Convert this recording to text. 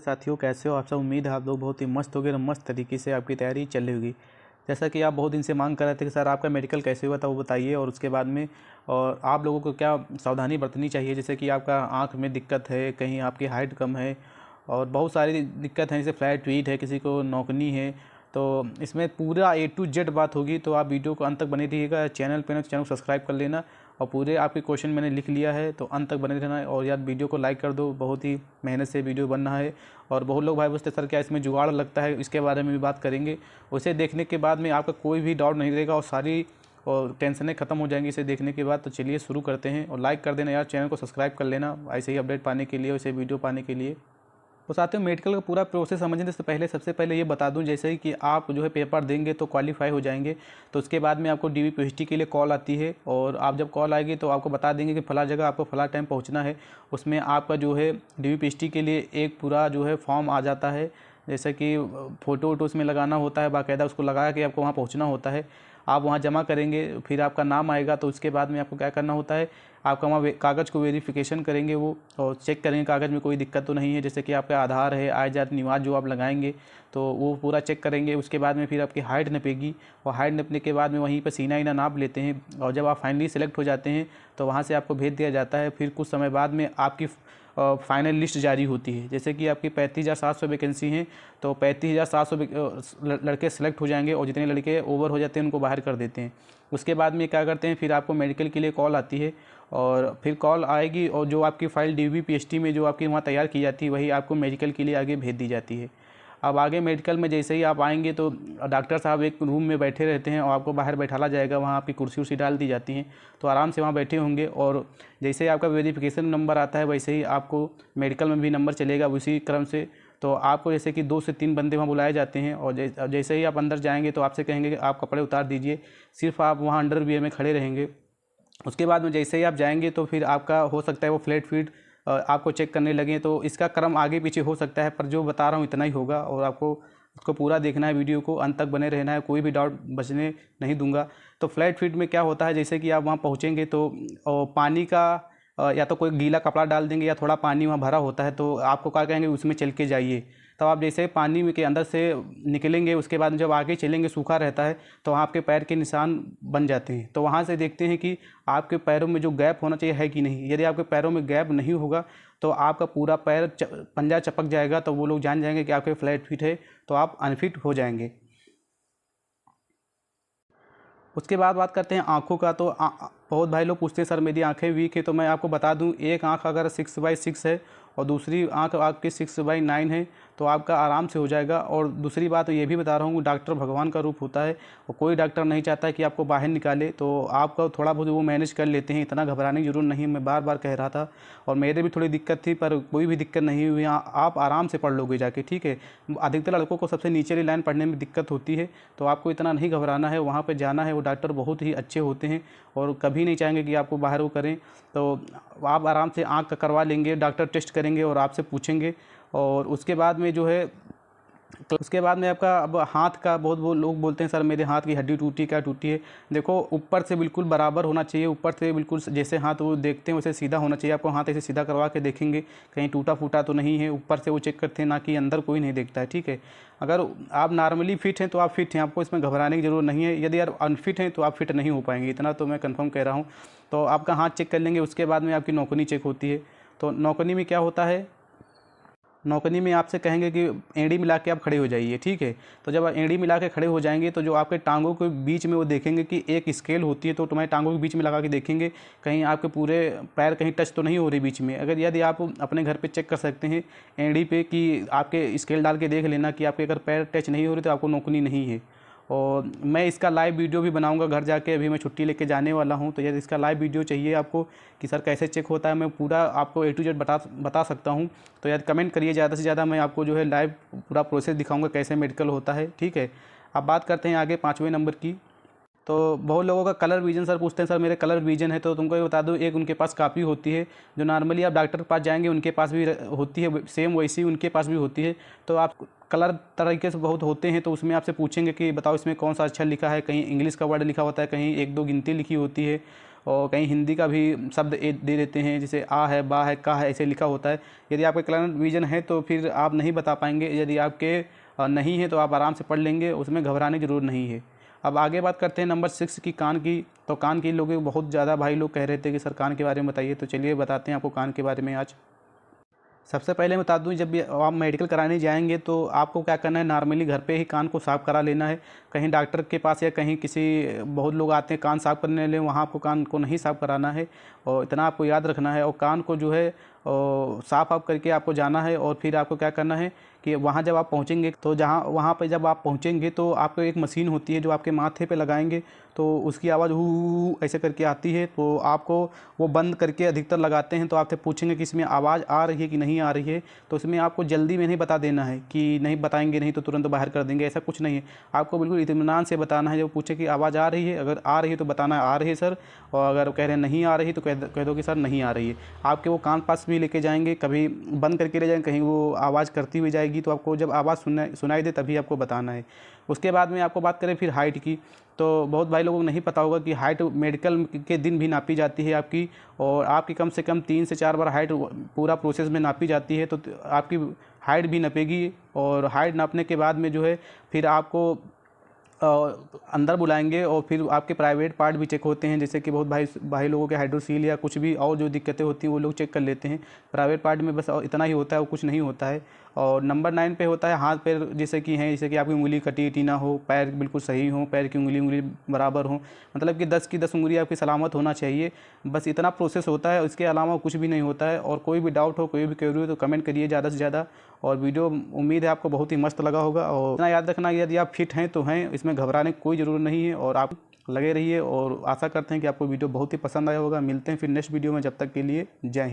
साथियों, कैसे हो आप सब। उम्मीद है आप लोग बहुत ही मस्त होगे और मस्त तरीके से आपकी तैयारी चल रही होगी। जैसा कि आप बहुत दिन से मांग कर रहे थे कि सर आपका मेडिकल कैसे हुआ था, वो बताइए। और उसके बाद में और आप लोगों को क्या सावधानी बरतनी चाहिए, जैसे कि आपका आंख में दिक्कत है, कहीं आपकी हाइट कम है और बहुत सारी दिक्कत है, जैसे फ्लैट ट्वीट है, किसी को नौकनी है। तो इसमें पूरा A to Z बात होगी। तो आप वीडियो को अंत तक बने रहिएगा। चैनल पे ना, चैनल को सब्सक्राइब कर लेना और पूरे आपके क्वेश्चन मैंने लिख लिया है, तो अंत तक बने रहना है। और यार वीडियो को लाइक कर दो, बहुत ही मेहनत से वीडियो बन रहा है। और बहुत लोग भाई पूछते सर क्या इसमें जुगाड़ लगता है, इसके बारे में भी बात करेंगे। उसे देखने के बाद में आपका कोई भी डाउट नहीं रहेगा और सारी और टेंशनें खत्म हो जाएंगी इसे देखने के बाद। तो चलिए शुरू करते हैं। और लाइक कर देना यार, चैनल को सब्सक्राइब कर लेना ऐसे ही अपडेट पाने के लिए, वैसे वीडियो पाने के लिए। तो साथियों, मेडिकल का पूरा प्रोसेस समझने से पहले सबसे पहले ये बता दूं, जैसे ही कि आप जो है पेपर देंगे तो क्वालिफाई हो जाएंगे। तो उसके बाद में आपको DVPHT के लिए कॉल आती है और आप जब कॉल आएगी तो आपको बता देंगे कि फ़ला जगह आपको फ़ला टाइम पहुंचना है। उसमें आपका जो है DVPHT के लिए एक पूरा जो है फॉर्म आ जाता है, जैसे कि फ़ोटो वोटो उसमें लगाना होता है, बाकायदा उसको लगा के आपको वहाँ पहुँचना होता है। आप वहाँ जमा करेंगे, फिर आपका नाम आएगा। तो उसके बाद में आपको क्या करना होता है, आपका वहाँ कागज़ को वेरिफिकेशन करेंगे वो, और चेक करेंगे कागज़ में कोई दिक्कत तो नहीं है, जैसे कि आपका आधार है, आय जाति निवास जो आप लगाएंगे तो वो पूरा चेक करेंगे। उसके बाद में फिर आपकी हाइट नपेगी और हाइट नपने के बाद में वहीं पर सीना ईना नाप लेते हैं। और जब आप फाइनली सेलेक्ट हो जाते हैं तो वहाँ से आपको भेज दिया जाता है। फिर कुछ समय बाद में आपकी फाइनल लिस्ट जारी होती है। जैसे कि आपकी 35,700 वैकेंसी हैं, तो 35,700 लड़के सेलेक्ट हो जाएंगे और जितने लड़के ओवर हो जाते हैं उनको बाहर कर देते हैं। उसके बाद में क्या करते हैं, फिर आपको मेडिकल के लिए कॉल आती है और फिर कॉल आएगी और जो आपकी फ़ाइल DVPHT में जो आपकी वहाँ तैयार की जाती है वही आपको मेडिकल के लिए आगे भेज दी जाती है। अब आगे मेडिकल में जैसे ही आप आएंगे तो डॉक्टर साहब एक रूम में बैठे रहते हैं और आपको बाहर बैठाला जाएगा। वहाँ आपकी कुर्सी उर्सी डाल दी जाती हैं, तो आराम से वहाँ बैठे होंगे। और जैसे ही आपका वेरिफिकेशन नंबर आता है वैसे ही आपको मेडिकल में भी नंबर चलेगा उसी क्रम से। तो आपको जैसे कि 2 से 3 बंदे वहाँ बुलाए जाते हैं और जैसे ही आप अंदर जाएंगे तो आपसे कहेंगे कि आप कपड़े उतार दीजिए, सिर्फ आप वहाँ अंडरवियर में खड़े रहेंगे। उसके बाद में जैसे ही आप जाएंगे तो फिर आपका हो सकता है वो फ्लैट फीट आपको चेक करने लगे। तो इसका क्रम आगे पीछे हो सकता है, पर जो बता रहा हूँ इतना ही होगा और आपको उसको पूरा देखना है, वीडियो को अंत तक बने रहना है, कोई भी डाउट बचने नहीं दूंगा। तो फ्लैट फीट में क्या होता है, जैसे कि आप वहाँ पहुँचेंगे तो पानी का या तो कोई गीला कपड़ा डाल देंगे या थोड़ा पानी वहाँ भरा होता है, तो आपको क्या कहेंगे उसमें चल के जाइए। तब आप जैसे पानी में के अंदर से निकलेंगे, उसके बाद जब आगे चलेंगे सूखा रहता है तो वहाँ आपके पैर के निशान बन जाते हैं। तो वहाँ से देखते हैं कि आपके पैरों में जो गैप होना चाहिए है कि नहीं। यदि आपके पैरों में गैप नहीं होगा तो आपका पूरा पैर पंजा चपक जाएगा, तो वो लोग जान जाएंगे कि आपके फ्लैट फिट है, तो आप अनफिट हो जाएंगे। उसके बाद बात करते हैं आँखों का। तो बहुत भाई लोग पूछते हैं सर मेरी आंखें वीक है। तो मैं आपको बता दूं, एक आंख अगर 6/6 है और दूसरी आंख आपकी 6/9 है तो आपका आराम से हो जाएगा। और दूसरी बात ये भी बता रहा हूँ, डॉक्टर भगवान का रूप होता है और कोई डॉक्टर नहीं चाहता है कि आपको बाहर निकाले, तो आपका थोड़ा बहुत वो मैनेज कर लेते हैं। इतना घबराने की जरूरत नहीं है, मैं बार बार कह रहा था। और मेरे भी थोड़ी दिक्कत थी पर कोई भी दिक्कत नहीं हुई। आप आराम से पढ़ लोगे जाके, ठीक है। अधिकतर लड़कों को सबसे नीचे लाइन पढ़ने में दिक्कत होती है, तो आपको इतना नहीं घबराना है। वहाँ पर जाना है, वो डॉक्टर बहुत ही अच्छे होते हैं और कभी नहीं चाहेंगे कि आपको बाहर वो करें। तो आप आराम से आँख का करवा लेंगे, डॉक्टर टेस्ट करेंगे और आपसे पूछेंगे। और उसके बाद में जो है, तो उसके बाद में आपका अब हाथ का, बहुत वो लोग बोलते हैं सर मेरे हाथ की हड्डी टूटी, क्या टूटी है। देखो, ऊपर से बिल्कुल बराबर होना चाहिए, ऊपर से बिल्कुल जैसे हाथ वो देखते हैं वैसे सीधा होना चाहिए। आपको हाथ ऐसे सीधा करवा के देखेंगे कहीं टूटा फूटा तो नहीं है, ऊपर से वो चेक करते हैं, ना कि अंदर कोई नहीं देखता है, ठीक है। अगर आप नॉर्मली फिट हैं तो आप फिट हैं, आपको इसमें घबराने की जरूरत नहीं है। यदि यार अनफिट हैं तो आप फिट नहीं हो पाएंगे, इतना तो मैं कंफर्म कह रहा हूँ। तो आपका हाथ चेक कर लेंगे, उसके बाद में आपकी नौकनी चेक होती है। तो नौकनी में क्या होता है, नौकरी में आपसे कहेंगे कि एड़ी मिला के आप खड़े हो जाइए, ठीक है। तो जब आप एड़ी मिला के खड़े हो जाएंगे तो जो आपके टांगों के बीच में वो देखेंगे कि एक स्केल होती है, तो तुम्हारे टांगों के बीच में लगा के देखेंगे कहीं आपके पूरे पैर कहीं टच तो नहीं हो रही बीच में। अगर यदि आप अपने घर पे चेक कर सकते हैं एड़ी पे कि आपके स्केल डाल के देख लेना कि आपके अगर पैर टच नहीं हो रही तो आपको नौकरी नहीं है। और मैं इसका लाइव वीडियो भी बनाऊंगा घर जाके, अभी मैं छुट्टी लेके जाने वाला हूं। तो यदि इसका लाइव वीडियो चाहिए आपको कि सर कैसे चेक होता है, मैं पूरा आपको A to Z बता सकता हूं। तो यदि कमेंट करिए ज़्यादा से ज़्यादा, मैं आपको जो है लाइव पूरा प्रोसेस दिखाऊंगा कैसे मेडिकल होता है, ठीक है। अब बात करते हैं आगे 5वें नंबर की। तो बहुत लोगों का कलर विजन सर पूछते हैं, सर मेरे कलर विजन है। तो तुमको ये बता दूं, एक उनके पास कापी होती है जो नॉर्मली आप डॉक्टर के पास जाएंगे उनके पास भी होती है, सेम वैसी उनके पास भी होती है। तो आप कलर तरीके से बहुत होते हैं, तो उसमें आपसे पूछेंगे कि बताओ इसमें कौन सा अक्षर लिखा है, कहीं इंग्लिश का वर्ड लिखा होता है, कहीं 1-2 गिनती लिखी होती है। और कहीं हिंदी का भी शब्द दे देते हैं, जैसे आ है, बा है, का है, ऐसे लिखा होता है। यदि आपका क्लियर विजन है तो फिर आप नहीं बता पाएंगे, यदि आपके नहीं है तो आप आराम से पढ़ लेंगे, उसमें घबराने की ज़रूरत नहीं है। अब आगे बात करते हैं नंबर 6 की, कान की। तो कान की लोग बहुत ज़्यादा भाई लोग कह रहे थे कि सर कान के बारे में बताइए, तो चलिए बताते हैं आपको कान के बारे में आज। सबसे पहले बता दूं, जब भी आप मेडिकल कराने जाएंगे तो आपको क्या करना है, नॉर्मली घर पे ही कान को साफ़ करा लेना है। कहीं डॉक्टर के पास या कहीं किसी, बहुत लोग आते हैं कान साफ़ करने ले, वहाँ आपको कान को नहीं साफ़ कराना है। और इतना आपको याद रखना है, और कान को जो है साफ़ आप करके आपको जाना है। और फिर आपको क्या करना है कि वहाँ जब आप पहुँचेंगे तो वहाँ पर जब आप पहुँचेंगे तो आपको एक मशीन होती है जो आपके माथे पे लगाएंगे, तो उसकी आवाज़ हू ऐसे करके आती है। तो आपको वो बंद करके अधिकतर लगाते हैं। तो आपसे पूछेंगे कि इसमें आवाज़ आ रही है कि नहीं आ रही है, तो इसमें आपको जल्दी में नहीं बता देना है कि नहीं बताएंगे नहीं तो तुरंत बाहर कर देंगे, ऐसा कुछ नहीं है। आपको बिल्कुल इत्मीनान से बताना है। जब पूछे कि आवाज़ आ रही है, अगर आ रही है तो बताना है आ रही है सर, और अगर कह रहे हैं नहीं आ रही तो कह दो कि सर नहीं आ रही है। आपके वो कान पास भी लेके जाएंगे, कभी बंद करके ले जाएंगे, कहीं वो आवाज़ करती हुई जाएगी, तो आपको जब आवाज़ सुनाई दे तभी आपको बताना है। उसके बाद में आपको बात करें फिर हाइट की, तो बहुत भाई लोगों को नहीं पता होगा कि हाइट मेडिकल के दिन भी नापी जाती है आपकी, और आपकी कम से कम 3 से 4 बार हाइट पूरा प्रोसेस में नापी जाती है। तो आपकी हाइट भी नपेगी, और हाइट नापने के बाद में जो है फिर आपको अंदर बुलाएंगे, और फिर आपके प्राइवेट पार्ट भी चेक होते हैं, जैसे कि बहुत भाई लोगों के हाइड्रोसील या कुछ भी और जो दिक्कतें होती हैं वो लोग चेक कर लेते हैं। प्राइवेट पार्ट में बस इतना ही होता है, वो कुछ नहीं होता है। और नंबर 9 पे होता है हाथ पैर, जैसे कि हैं, जैसे कि आपकी उंगली कटी टी ना हो, पैर बिल्कुल सही हो, पैर की उंगली बराबर हो, मतलब कि 10 की 10 उंगली आपकी सलामत होना चाहिए। बस इतना प्रोसेस होता है, इसके अलावा कुछ भी नहीं होता है। और कोई भी डाउट हो, कोई भी क्वेरी हो तो कमेंट करिए ज़्यादा से ज़्यादा। और वीडियो उम्मीद है आपको बहुत ही मस्त लगा होगा। और इतना याद रखना, यदि आप फिट हैं तो हैं, इसमें घबराने की कोई ज़रूरत नहीं है, और आप लगे रहिए। और आशा करते हैं कि आपको वीडियो बहुत ही पसंद आया होगा। मिलते हैं फिर नेक्स्ट वीडियो में, जब तक के लिए जय हिंद।